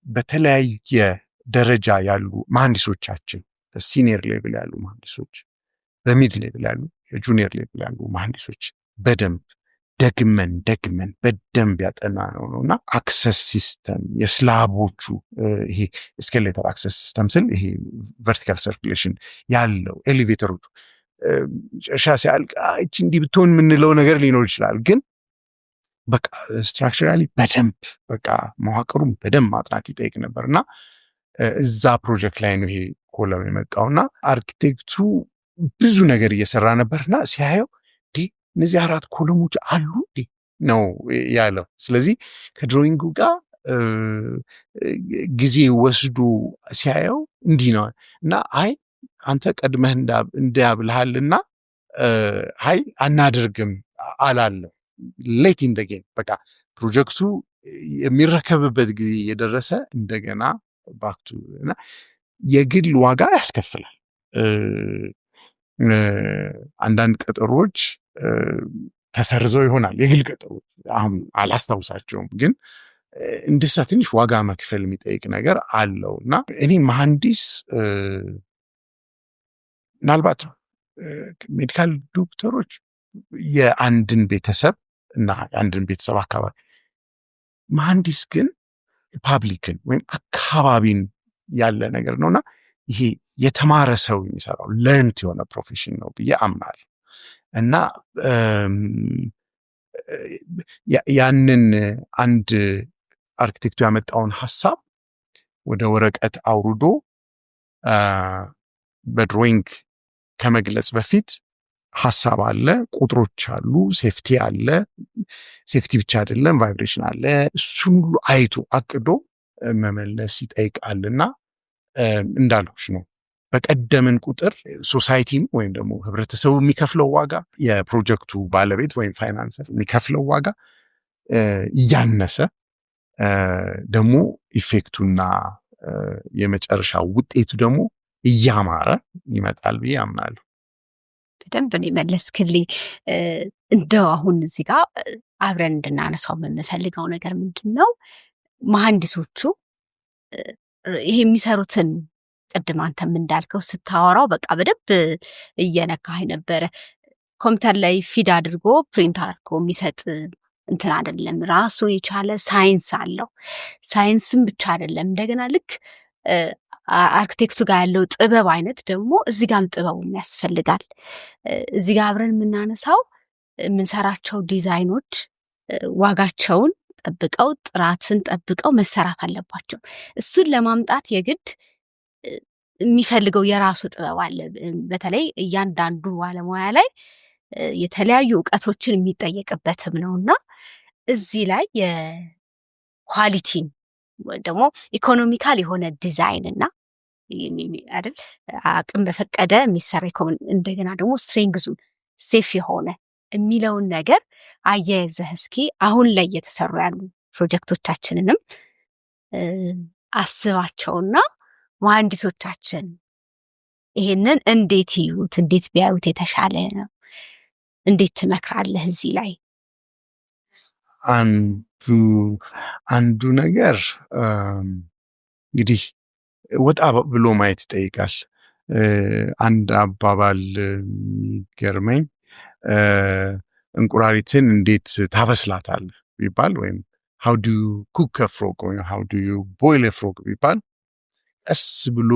በተለያየ ደረጃ ያሉ መሐንዲሶቻችን በሲኒየር ሌቭል ያሉ መሐንዲሶች በሚድ ሌቭል ያሉ በጁኒየር ሌቭል ያሉ መሐንዲሶች በደንብ ደግመን በደንብ ያጠና ነውና አክሰስ ሲስተም የስላቦቹ ይሄ ስኬሌተር አክሰስ ሲስተም ስል ይሄ ቨርቲካል ሰርኩሌሽን ያለው ኤሌቬተሮቹ ጨርሻ ሲያልቅ እቺ እንዲህ ብትሆን የምንለው ነገር ሊኖር ይችላል ግን በቃ ስትራክቸራሊ በደንብ በቃ መዋቅሩን በደንብ ማጥናት ይጠይቅ ነበርና እዛ ፕሮጀክት ላይ ነው ይሄ ኮለም የመጣውና አርኪቴክቱ ብዙ ነገር እየሰራ ነበርና ሲያየው እነዚህ 4 ኮለሞች አሉ ነው ያለው ስለዚህ ከድሮይንጉ ጋር ጊዜ ወስዶ ሲያየው እንዲህ ነው እና አይ አንተ ቀድመህ እንዳብልሃልና አይ አናደርግም አላለም ሌት ኢን ዘ ጌም በቃ ፕሮጀክቱ የሚረከብበት ጊዜ የደረሰ እንደገና ባክቱ እና የግል ዋጋ ያስከፍላል አንዳንድ ቀጠሮች ተሰርዘው ይሆናል የግል ቀጠሮች አሁን አላስታውሳቸውም ግን እንደዛ ትንሽ ዋጋ መክፈል የሚጠይቅ ነገር አለውና እኔ መሐንዲስ ምናልባት ሜዲካል ዶክተሮች የአንድን ቤተሰብ እና የአንድን ቤተሰብ አካባቢ መሐንዲስ ግን ፓብሊክን ወይም አካባቢን ያለ ነገር ነውና ይሄ የተማረ ሰው የሚሰራው ለርንት የሆነ ፕሮፌሽን ነው ብዬ አምናለሁ እና ያንን አንድ አርኪቴክቱ ያመጣውን ሐሳብ ወደ ወረቀት አውርዶ በድሮይንግ ከመግለጽ በፊት ሐሳብ አለ ቁጥሮች አሉ ሴፍቲ አለ ሴፍቲ ብቻ አይደለም ቫይብሬሽን አለ እሱን ሁሉ አይቶ አቅዶ መመለስ ይጠይቃልና እንዳልኩሽ ነው በቀደምን ቁጥር ሶሳይቲም ወይም ደግሞ ህብረተሰቡ የሚከፍለው ዋጋ የፕሮጀክቱ ባለቤት ወይም ፋይናንሰር የሚከፍለው ዋጋ እያነሰ ደግሞ ኢፌክቱና የመጨረሻ ውጤቱ ደግሞ እያማረ ይመጣል ብዬ አምናለሁ በደንብ ነው የመለስክልኝ እንደው አሁን እዚህ ጋር አብረን እንድናነሳው የምንፈልገው ነገር ምንድነው መሐንዲሶቹ ይሄ የሚሰሩትን ቅድም አንተም እንዳልከው ስታወራው በቃ በደንብ እየነካህ ነበረ። ኮምፒውተር ላይ ፊድ አድርጎ ፕሪንት አድርጎ የሚሰጥ እንትን አይደለም፣ ራሱን የቻለ ሳይንስ አለው። ሳይንስም ብቻ አይደለም፣ እንደገና ልክ አርክቴክቱ ጋር ያለው ጥበብ አይነት ደግሞ እዚህ ጋርም ጥበቡም ያስፈልጋል። እዚህ ጋር አብረን የምናነሳው የምንሰራቸው ዲዛይኖች ዋጋቸውን ጠብቀው ጥራትን ጠብቀው መሰራት አለባቸው። እሱን ለማምጣት የግድ የሚፈልገው የራሱ ጥበብ አለ። በተለይ እያንዳንዱ ባለሙያ ላይ የተለያዩ እውቀቶችን የሚጠየቅበትም ነውና እዚህ ላይ የኳሊቲን ደግሞ ኢኮኖሚካል የሆነ ዲዛይን እና አይደል አቅም በፈቀደ የሚሰራ እንደገና ደግሞ ስትሬንግዙን ሴፍ የሆነ የሚለውን ነገር አያይዘህ እስኪ አሁን ላይ እየተሰሩ ያሉ ፕሮጀክቶቻችንንም አስባቸውና መሐንዲሶቻችን ይሄንን እንዴት ይዩት፣ እንዴት ቢያዩት የተሻለ ነው? እንዴት ትመክራለህ እዚህ ላይ? አንዱ ነገር እንግዲህ ወጣ ብሎ ማየት ይጠይቃል። አንድ አባባል የሚገርመኝ እንቁራሪትን እንዴት ታበስላታለህ ቢባል ወይም how do you cook a frog or how do you boil a frog ቢባል ቀስ ብሎ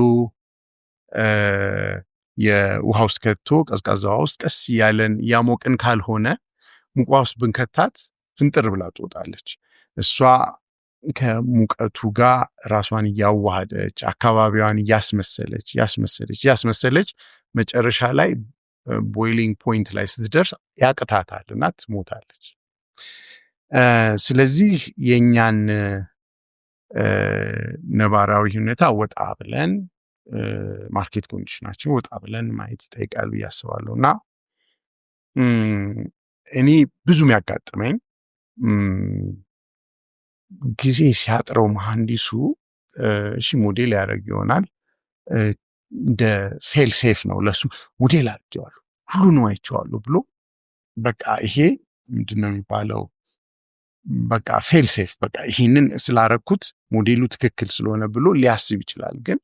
የውሃ ውስጥ ከቶ ቀዝቃዛ ውስጥ ቀስ ያለን ያሞቅን ካልሆነ ሙቋ ውስጥ ብንከታት ፍንጥር ብላ ትወጣለች። እሷ ከሙቀቱ ጋር ራሷን ያዋሃደች አካባቢዋን ያስመሰለች መጨረሻ ላይ ቦይሊንግ ፖይንት ላይ ስትደርስ ያቅታታልና ትሞታለች። ስለዚህ የኛን ነባራዊ ሁኔታ ወጣ ብለን ማርኬት ኮንዲሽናችን ወጣ ብለን ማየት ይጠይቃል ብዬ አስባለሁና እኔ ብዙ የሚያጋጥመኝ ጊዜ ሲያጥረው መሐንዲሱ እሺ ሞዴል ያደርግ ይሆናል እንደ ፌል ሴፍ ነው ለሱ ሞዴል አድርጌዋለሁ ሁሉንም አይቼዋለሁ ብሎ በቃ ይሄ ምንድነው የሚባለው በቃ ፌል ሴፍ በቃ ይሄንን ስላረኩት ሞዴሉ ትክክል ስለሆነ ብሎ ሊያስብ ይችላል። ግን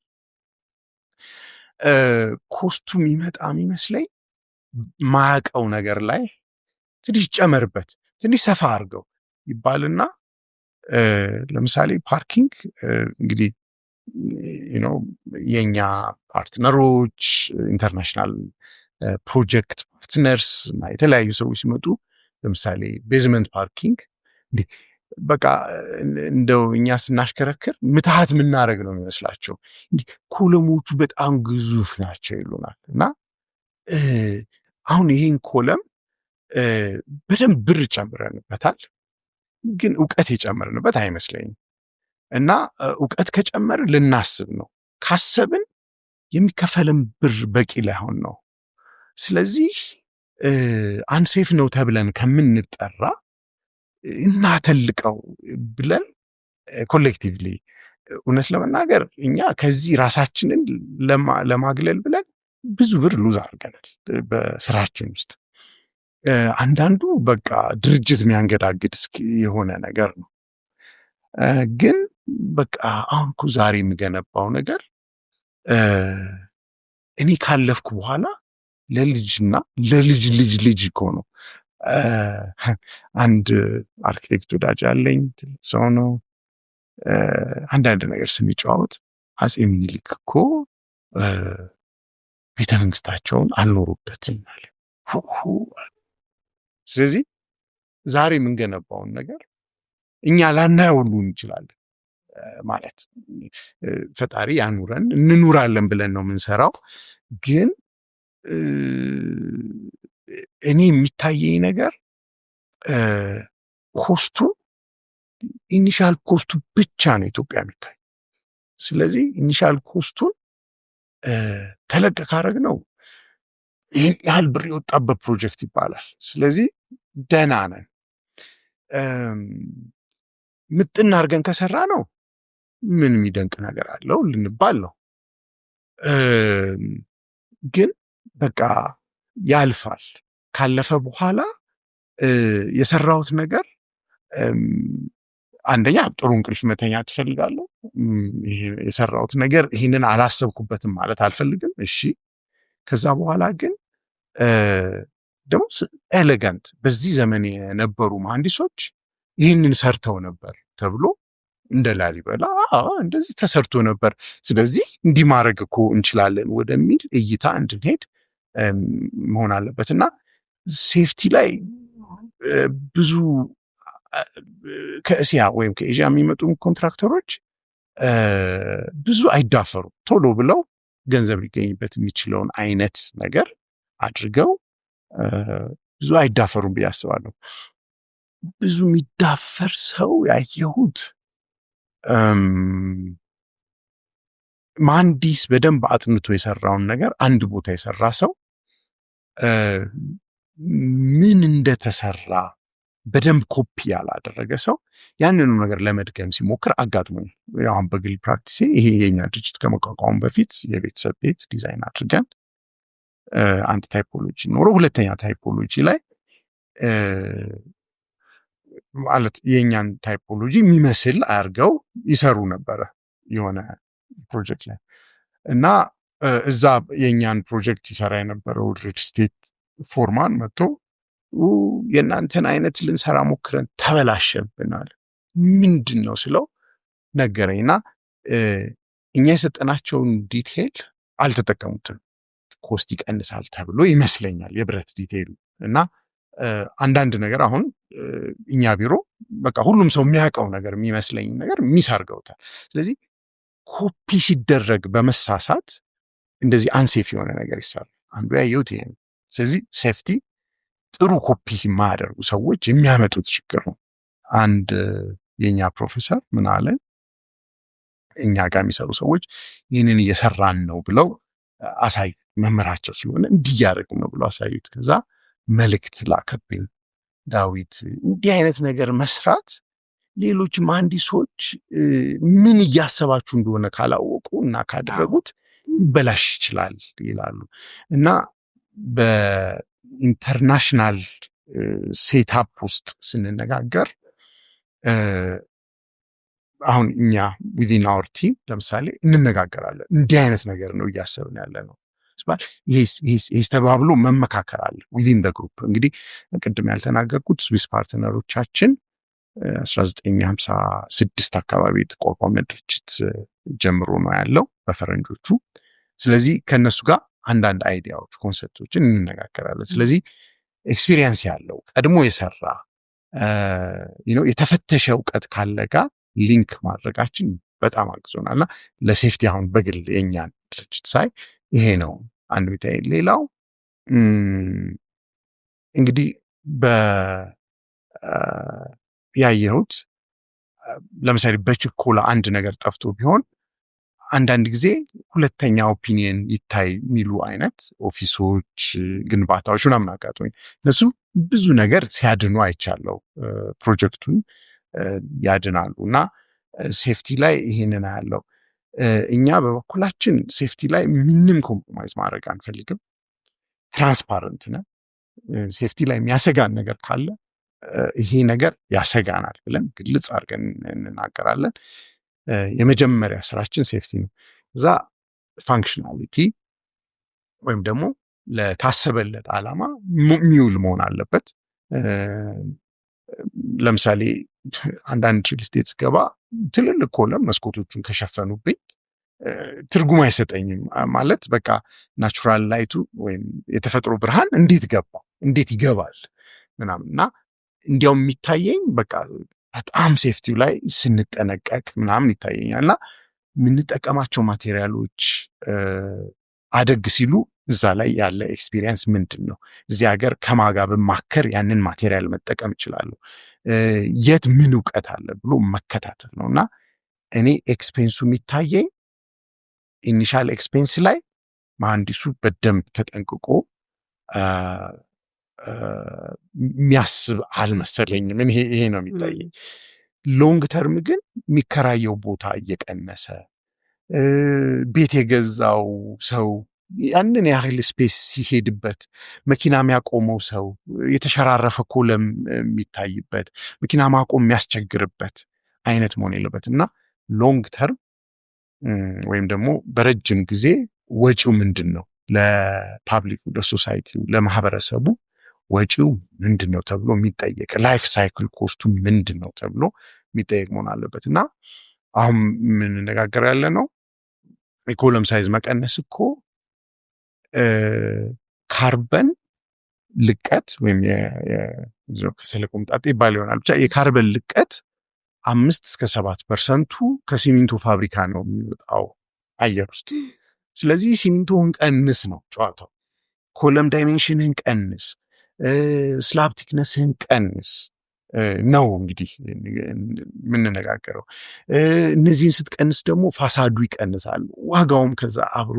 ኮስቱ የሚመጣ የሚመስለኝ ማያውቀው ነገር ላይ ትንሽ ጨመርበት ትንሽ ሰፋ አድርገው ይባልና ለምሳሌ ፓርኪንግ እንግዲህ የኛ ፓርትነሮች ኢንተርናሽናል ፕሮጀክት ፓርትነርስ እና የተለያዩ ሰዎች ሲመጡ ለምሳሌ ቤዝመንት ፓርኪንግ በቃ እንደው እኛ ስናሽከረክር ምትሃት የምናደርግ ነው የሚመስላቸው። ኮለሞቹ በጣም ግዙፍ ናቸው ይሉናል። እና አሁን ይሄን ኮለም በደንብ ብር ጨምረንበታል፣ ግን እውቀት የጨመርንበት አይመስለኝም። እና እውቀት ከጨመር ልናስብ ነው፣ ካሰብን የሚከፈልን ብር በቂ ላይሆን ነው። ስለዚህ አንሴፍ ነው ተብለን ከምንጠራ እናተልቀው ብለን ኮሌክቲቭሊ እውነት ለመናገር እኛ ከዚህ ራሳችንን ለማግለል ብለን ብዙ ብር ሉዝ አድርገናል በስራችን ውስጥ። አንዳንዱ በቃ ድርጅት የሚያንገዳግድ የሆነ ነገር ነው። ግን በቃ አሁን እኮ ዛሬ የምገነባው ነገር እኔ ካለፍኩ በኋላ ለልጅና ለልጅ ልጅ እኮ ነው። አንድ አርኪቴክት ወዳጅ አለኝ፣ ሰው ነው። አንዳንድ ነገር ስንጫወት አፄ ምኒልክ እኮ ቤተ መንግስታቸውን አልኖሩበትም ማለት። ስለዚህ ዛሬ የምንገነባውን ነገር እኛ ላናየው ሁሉ እንችላለን ማለት ፈጣሪ ያኑረን እንኑራለን ብለን ነው የምንሰራው። ግን እኔ የሚታየኝ ነገር ኮስቱ ኢኒሻል ኮስቱ ብቻ ነው ኢትዮጵያ የሚታይ። ስለዚህ ኢኒሻል ኮስቱን ተለቅ ካረግ ነው ይህን ያህል ብር የወጣበት ፕሮጀክት ይባላል። ስለዚህ ደህና ነን። ምጥን አድርገን ከሰራ ነው ምን የሚደንቅ ነገር አለው ልንባል ነው። ግን በቃ ያልፋል። ካለፈ በኋላ የሰራሁት ነገር አንደኛ ጥሩ እንቅልፍ መተኛ ትፈልጋለሁ። ይሄ የሰራሁት ነገር ይህንን አላሰብኩበትም ማለት አልፈልግም። እሺ ከዛ በኋላ ግን ደግሞ ኤሌጋንት በዚህ ዘመን የነበሩ መሐንዲሶች ይህንን ሰርተው ነበር ተብሎ እንደ ላሊበላ እንደዚህ ተሰርቶ ነበር፣ ስለዚህ እንዲህ ማድረግ እኮ እንችላለን ወደሚል እይታ እንድንሄድ መሆን አለበት እና ሴፍቲ ላይ ብዙ ከእስያ ወይም ከኤዥያ የሚመጡ ኮንትራክተሮች ብዙ አይዳፈሩ፣ ቶሎ ብለው ገንዘብ ሊገኝበት የሚችለውን አይነት ነገር አድርገው ብዙ አይዳፈሩም ብዬ አስባለሁ። ብዙ የሚዳፈር ሰው ያየሁት መሐንዲስ በደንብ አጥንቶ የሰራውን ነገር አንድ ቦታ የሰራ ሰው ምን እንደተሰራ በደንብ ኮፒ ያላደረገ ሰው ያንኑ ነገር ለመድገም ሲሞክር አጋጥሞኝ፣ አሁን በግል ፕራክቲሴ ይሄ የኛ ድርጅት ከመቋቋሙ በፊት የቤተሰብ ቤት ዲዛይን አድርገን አንድ ታይፖሎጂ ኖሮ ሁለተኛ ታይፖሎጂ ላይ ማለት የኛን ታይፖሎጂ የሚመስል አድርገው ይሰሩ ነበረ የሆነ ፕሮጀክት ላይ እና እዛ የኛን ፕሮጀክት ይሰራ የነበረው ሪል ስቴት ፎርማን መጥቶ የእናንተን አይነት ልንሰራ ሞክረን ተበላሸብናል፣ ምንድን ነው ስለው ነገረኝና እኛ የሰጠናቸውን ዲቴል አልተጠቀሙትም፣ ኮስት ይቀንሳል ተብሎ ይመስለኛል የብረት ዲቴሉ እና አንዳንድ ነገር አሁን እኛ ቢሮ በቃ ሁሉም ሰው የሚያውቀው ነገር የሚመስለኝ ነገር ሚስ አድርገውታል። ስለዚህ ኮፒ ሲደረግ በመሳሳት እንደዚህ አንሴፍ የሆነ ነገር ይሰራል። አንዱ ያየሁት ይሄ ነው። ስለዚህ ሴፍቲ ጥሩ ኮፒ የማያደርጉ ሰዎች የሚያመጡት ችግር ነው። አንድ የኛ ፕሮፌሰር ምን አለ፣ እኛ ጋር የሚሰሩ ሰዎች ይህንን እየሰራን ነው ብለው አሳይ፣ መምህራቸው ስለሆነ እንዲህ እያደረግን ነው ብለው አሳዩት። ከዛ መልእክት ላከብኝ፣ ዳዊት እንዲህ አይነት ነገር መስራት ሌሎች መሐንዲሶች ምን እያሰባችሁ እንደሆነ ካላወቁ እና ካደረጉት በላሽ ይችላል ይላሉ። እና በኢንተርናሽናል ሴታፕ ውስጥ ስንነጋገር አሁን እኛ ዊዚን አወር ቲም ለምሳሌ እንነጋገራለን፣ እንዲህ አይነት ነገር ነው እያሰብን ያለ ነው ይሄስ ተባብሎ መመካከር አለ ዊዚን ደ ግሩፕ። እንግዲህ ቅድም ያልተናገርኩት ስዊስ ፓርትነሮቻችን 1956 አካባቢ የተቋቋመ ድርጅት ጀምሮ ነው ያለው በፈረንጆቹ። ስለዚህ ከነሱ ጋር አንዳንድ አይዲያዎች ኮንሰፕቶችን እንነጋገራለን። ስለዚህ ኤክስፒሪየንስ ያለው ቀድሞ የሰራ የተፈተሸ እውቀት ካለ ጋር ሊንክ ማድረጋችን በጣም አግዞናልና ለሴፍቲ አሁን በግል የኛን ድርጅት ሳይ ይሄ ነው አንድ ሚታይ። ሌላው እንግዲህ ያየሁት ለምሳሌ በችኮላ አንድ ነገር ጠፍቶ ቢሆን አንዳንድ ጊዜ ሁለተኛ ኦፒኒየን ይታይ የሚሉ አይነት ኦፊሶች፣ ግንባታዎች ምናምን አጋጥሞኝ እነሱ ብዙ ነገር ሲያድኑ አይቻለው፣ ፕሮጀክቱን ያድናሉ። እና ሴፍቲ ላይ ይሄንን ያለው እኛ በበኩላችን ሴፍቲ ላይ ምንም ኮምፕሮማይዝ ማድረግ አንፈልግም። ትራንስፓረንት ነን። ሴፍቲ ላይ የሚያሰጋን ነገር ካለ ይሄ ነገር ያሰጋናል ብለን ግልጽ አድርገን እንናገራለን። የመጀመሪያ ስራችን ሴፍቲ ነው። እዛ ፋንክሽናሊቲ ወይም ደግሞ ለታሰበለት ዓላማ ሚውል መሆን አለበት። ለምሳሌ አንዳንድ ሪል ስቴት ስገባ ትልልቅ ኮለም መስኮቶቹን ከሸፈኑብኝ ትርጉም አይሰጠኝም። ማለት በቃ ናቹራል ላይቱ ወይም የተፈጥሮ ብርሃን እንዴት ይገባል ምናምን እና እንዲያውም የሚታየኝ በቃ በጣም ሴፍቲው ላይ ስንጠነቀቅ ምናምን ይታየኛል። እና የምንጠቀማቸው ማቴሪያሎች አደግ ሲሉ እዛ ላይ ያለ ኤክስፒሪየንስ ምንድን ነው፣ እዚህ ሀገር ከማጋ በማከር ያንን ማቴሪያል መጠቀም እችላለሁ፣ የት ምን እውቀት አለ ብሎ መከታተል ነው። እና እኔ ኤክስፔንሱ የሚታየኝ ኢኒሻል ኤክስፔንስ ላይ መሐንዲሱ በደንብ ተጠንቅቆ የሚያስብ አልመሰለኝም። ይሄ ነው የሚታየኝ። ሎንግ ተርም ግን የሚከራየው ቦታ እየቀነሰ ቤት የገዛው ሰው ያንን ያህል ስፔስ ሲሄድበት መኪና የሚያቆመው ሰው የተሸራረፈ ኮለም የሚታይበት መኪና ማቆም የሚያስቸግርበት አይነት መሆን የለበትና ሎንግ ተርም ወይም ደግሞ በረጅም ጊዜ ወጪው ምንድን ነው ለፓብሊኩ፣ ለሶሳይቲው፣ ለማህበረሰቡ ወጪው ምንድን ነው ተብሎ የሚጠየቅ ላይፍ ሳይክል ኮስቱ ምንድን ነው ተብሎ የሚጠየቅ መሆን አለበት እና አሁን የምንነጋገር ያለ ነው የኮለም ሳይዝ መቀነስ እኮ ካርበን ልቀት ወይም ከሰል ቆምጣጤ ይባል ይሆናል ብቻ የካርበን ልቀት 5-7% ከሲሚንቶ ፋብሪካ ነው የሚወጣው አየር ውስጥ። ስለዚህ ሲሚንቶን ቀንስ ነው ጨዋታው። ኮለም ዳይሜንሽንህን ቀንስ፣ ስላብ ቲክነስህን ቀንስ ነው እንግዲህ የምንነጋገረው። እነዚህን ስትቀንስ ደግሞ ፋሳዱ ይቀንሳል፣ ዋጋውም ከዛ አብሮ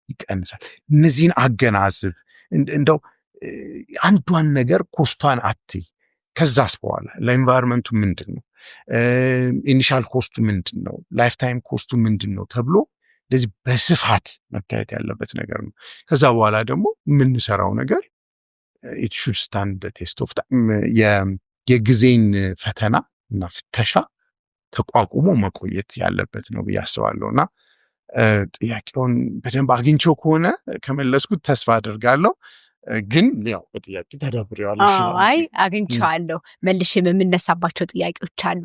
ይቀንሳል። እነዚህን አገናዝብ። እንደው አንዷን ነገር ኮስቷን አትይ። ከዛስ በኋላ ለኢንቫይሮንመንቱ ምንድን ነው፣ ኢኒሻል ኮስቱ ምንድን ነው፣ ላይፍ ታይም ኮስቱ ምንድን ነው ተብሎ እንደዚህ በስፋት መታየት ያለበት ነገር ነው። ከዛ በኋላ ደግሞ የምንሰራው ነገር it should stand the test of time የጊዜን ፈተና እና ፍተሻ ተቋቁሞ መቆየት ያለበት ነው ብዬ አስባለሁና ጥያቄውን በደንብ አግኝቼው ከሆነ ከመለስኩት ተስፋ አደርጋለሁ። ግን ያው በጥያቄ ተዳብሬዋለሁ። አይ አግኝቼዋለሁ። መልሼም የምነሳባቸው ጥያቄዎች አሉ።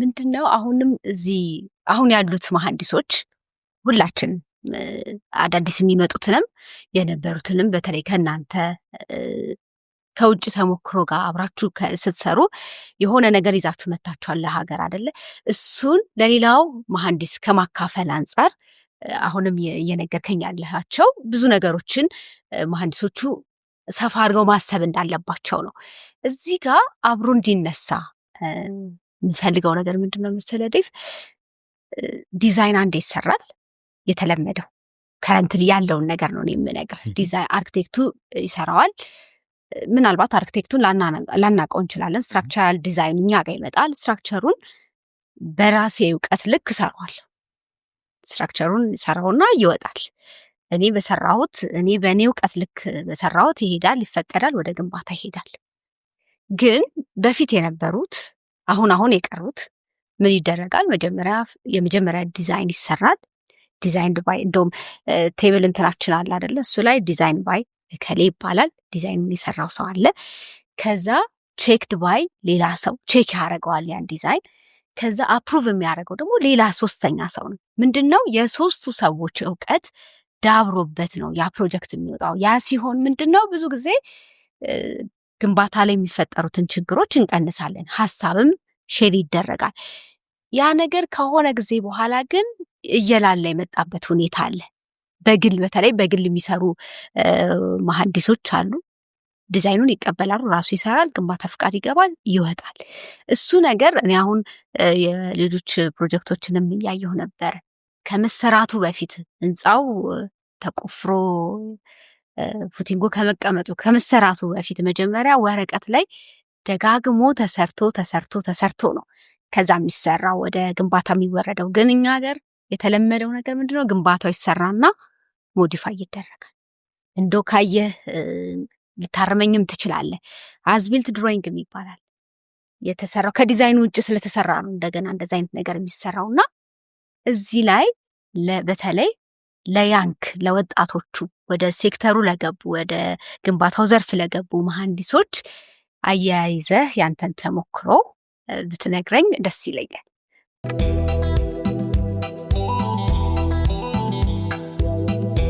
ምንድነው አሁንም እዚህ አሁን ያሉት መሐንዲሶች ሁላችን አዳዲስ የሚመጡትንም የነበሩትንም በተለይ ከናንተ ከውጭ ተሞክሮ ጋር አብራችሁ ስትሰሩ የሆነ ነገር ይዛችሁ መታችኋል ለሀገር አይደለ? እሱን ለሌላው መሐንዲስ ከማካፈል አንጻር አሁንም እየነገርከኝ ያለሃቸው ብዙ ነገሮችን መሐንዲሶቹ ሰፋ አድርገው ማሰብ እንዳለባቸው ነው። እዚህ ጋር አብሮ እንዲነሳ የሚፈልገው ነገር ምንድነው መሰለህ ዴቭ? ዲዛይን አንዴ ይሰራል። የተለመደው ከረንትሊ ያለውን ነገር ነው የምነግርህ። ዲዛይን አርክቴክቱ ይሰራዋል። ምናልባት አርክቴክቱን ላናቀው እንችላለን። ስትራክቸራል ዲዛይን እኛ ጋር ይመጣል። ስትራክቸሩን በራሴ እውቀት ልክ እሰራዋለሁ። ስትራክቸሩን ይሰራውና ይወጣል። እኔ በእኔ እውቀት ልክ በሰራሁት ይሄዳል፣ ይፈቀዳል፣ ወደ ግንባታ ይሄዳል። ግን በፊት የነበሩት አሁን የቀሩት ምን ይደረጋል? የመጀመሪያ ዲዛይን ይሰራል። ዲዛይን ባይ እንደውም ቴብል እንትናችን አለ አይደለ? እሱ ላይ ዲዛይን ባይ ከሌ ይባላል። ዲዛይኑን የሰራው ሰው አለ። ከዛ ቼክድ ባይ ሌላ ሰው ቼክ ያደርገዋል ያን ዲዛይን። ከዛ አፕሩቭ የሚያደርገው ደግሞ ሌላ ሶስተኛ ሰው ነው። ምንድነው የሶስቱ ሰዎች እውቀት ዳብሮበት ነው ያ ፕሮጀክት የሚወጣው። ያ ሲሆን ምንድነው ብዙ ጊዜ ግንባታ ላይ የሚፈጠሩትን ችግሮች እንቀንሳለን። ሐሳብም ሼር ይደረጋል። ያ ነገር ከሆነ ጊዜ በኋላ ግን እየላላ የመጣበት ሁኔታ አለ። በተለይ በግል የሚሰሩ መሐንዲሶች አሉ። ዲዛይኑን ይቀበላሉ፣ ራሱ ይሰራል፣ ግንባታ ፍቃድ ይገባል፣ ይወጣል። እሱ ነገር እኔ አሁን የሌሎች ፕሮጀክቶችንም እያየሁ ነበር። ከመሰራቱ በፊት ህንፃው ተቆፍሮ ፉቲንጎ ከመሰራቱ በፊት መጀመሪያ ወረቀት ላይ ደጋግሞ ተሰርቶ ነው ከዛ የሚሰራው ወደ ግንባታ የሚወረደው። ግን እኛ ሀገር የተለመደው ነገር ምንድነው? ግንባታው ይሰራና ሞዲፋይ ይደረጋል። እንደው ካየህ ልታርመኝም ትችላለህ። አዝቢልት ድሮይንግ ይባላል። የተሰራው ከዲዛይኑ ውጭ ስለተሰራ ነው እንደገና እንደዛ አይነት ነገር የሚሰራውና እዚህ ላይ በተለይ ለወጣቶቹ ወደ ሴክተሩ ለገቡ ወደ ግንባታው ዘርፍ ለገቡ መሐንዲሶች አያይዘህ ያንተን ተሞክሮ ብትነግረኝ ደስ ይለኛል።